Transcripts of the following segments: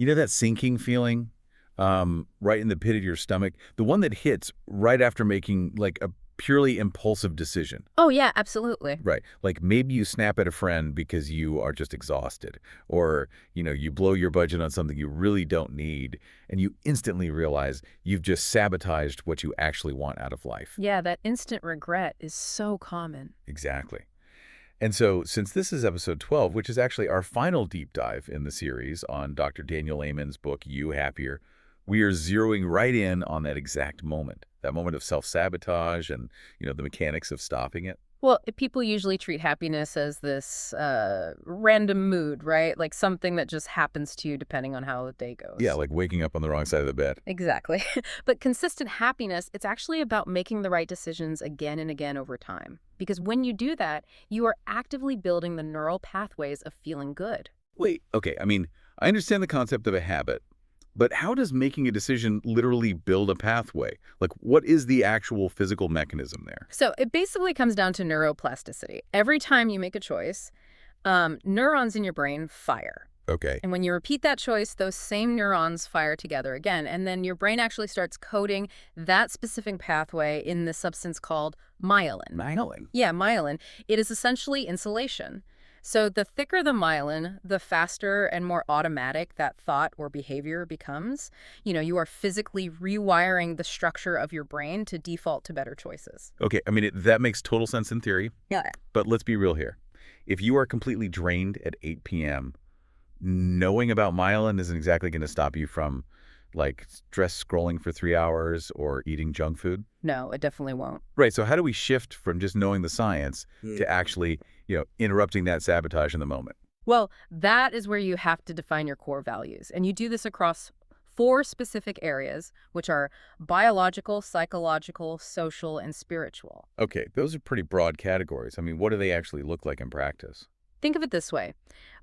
You know that sinking feeling right in the pit of your stomach? The one that hits right after making like a purely impulsive decision. Oh, yeah, absolutely. Right. Like maybe you snap at a friend because you are just exhausted, or, you blow your budget on something you really don't need, and you instantly realize you've just sabotaged what you actually want out of life. Yeah, that instant regret is so common. Exactly. And so, since this is episode 12, which is actually our final deep dive in the series on Dr. Daniel Amen's book, You Happier, we are zeroing right in on that moment of self-sabotage and, the mechanics of stopping it. Well, people usually treat happiness as this random mood, right? Like something that just happens to you depending on how the day Yeah, goes. like waking up on the wrong side of the bed. Exactly. But consistent happiness, it's actually about making the right decisions again and again over time. Because when you do that, you are actively building the neural pathways of feeling good. Wait, okay, I understand the concept of a habit, but how does making a decision literally build a pathway? Like, what is the actual physical mechanism there? So it basically comes down to neuroplasticity. Every time you make a choice, neurons in your brain fire. Okay, And when you repeat that choice, those same neurons fire together again. And then your brain actually starts coding that specific pathway in the substance called myelin. myelin. Yeah, myelin. It is essentially insulation. So the thicker the myelin, the faster and more automatic that thought or behavior becomes. You are physically rewiring the structure of your brain to default to better choices. Okay, that makes total sense in theory, Yeah. but let's be real here. If you are completely drained at 8 p.m., knowing about myelin isn't exactly going to stop you from, like, stress scrolling for 3 hours or eating junk food. No, it definitely won't. Right, so how do we shift from just knowing the science to actually, interrupting that sabotage in the moment? Well, that is where you have to define your core values. And you do this across four specific areas, which are biological, psychological, social, and spiritual. Okay, those are pretty broad categories. What do they actually look like in practice? Think of it this way.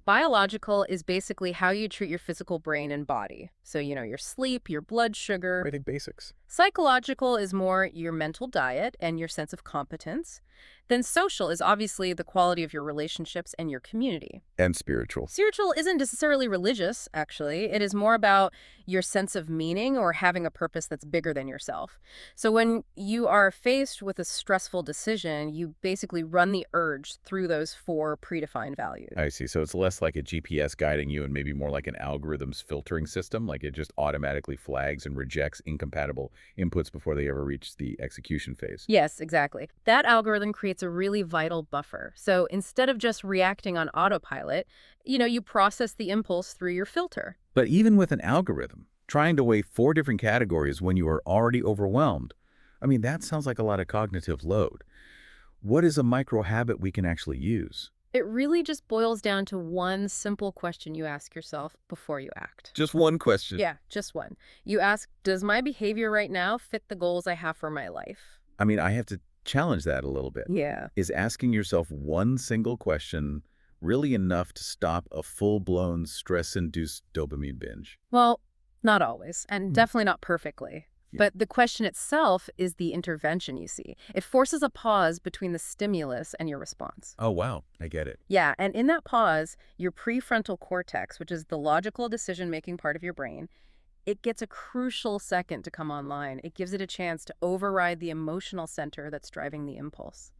Biological is basically how you treat your physical brain and body. So, your sleep, your blood sugar. Basic basics. Psychological is more your mental diet and your sense of competence. Then social is obviously the quality of your relationships and your community. And spiritual. Spiritual isn't necessarily religious, actually. It is more about your sense of meaning or having a purpose that's bigger than yourself. So when you are faced with a stressful decision, you basically run the urge through those four predefined values. I see. So it's less like a GPS guiding you and maybe more like an algorithm's filtering system. Like it just automatically flags and rejects incompatible inputs before they ever reach the execution phase. Yes, exactly. That algorithm creates a really vital buffer. So instead of just reacting on autopilot, you process the impulse through your filter. But even with an algorithm, trying to weigh four different categories when you are already overwhelmed, that sounds like a lot of cognitive load. What is a micro habit we can actually use? It really just boils down to one simple question you ask yourself before you act. Just one question. Yeah, just one. You ask, does my behavior right now fit the goals I have for my life? I have to challenge that a little bit. Yeah. Is asking yourself one single question really enough to stop a full-blown stress-induced dopamine binge? Well, not always, and definitely not perfectly. Yeah. But the question itself is the intervention, you see. It forces a pause between the stimulus and your response. Oh, wow. I get it. Yeah, and in that pause, your prefrontal cortex, which is the logical decision-making part of your brain, it gets a crucial second to come online. It gives it a chance to override the emotional center that's driving the impulse.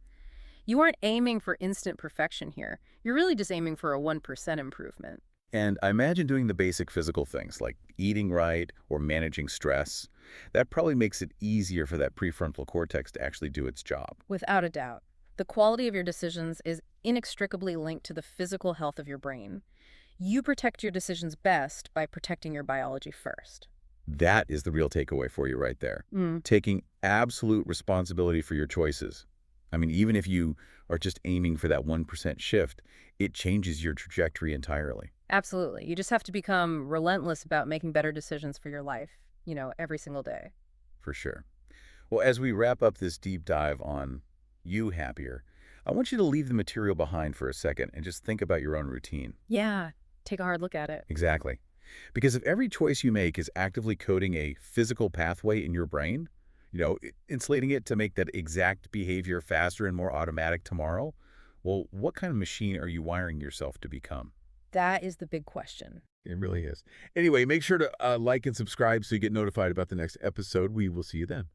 You aren't aiming for instant perfection here. You're really just aiming for a 1% improvement. And I imagine doing the basic physical things like eating right or managing stress. That probably makes it easier for that prefrontal cortex to actually do its job. Without a doubt, the quality of your decisions is inextricably linked to the physical health of your brain. You protect your decisions best by protecting your biology first. That is the real takeaway for you right there. Mm, Taking absolute responsibility for your choices. Even if you are just aiming for that 1% shift, it changes your trajectory entirely. absolutely. You just have to become relentless about making better decisions for your life, every single day. For sure. Well, as we wrap up this deep dive on You Happier, I want you to leave the material behind for a second and just think about your own routine. Yeah, take a hard look at it. Exactly. Because if every choice you make is actively coding a physical pathway in your brain, insulating it to make that exact behavior faster and more automatic tomorrow, well, what kind of machine are you wiring yourself to become? That is the big question. It really is. Anyway, make sure to like and subscribe so you get notified about the next episode. We will see you then.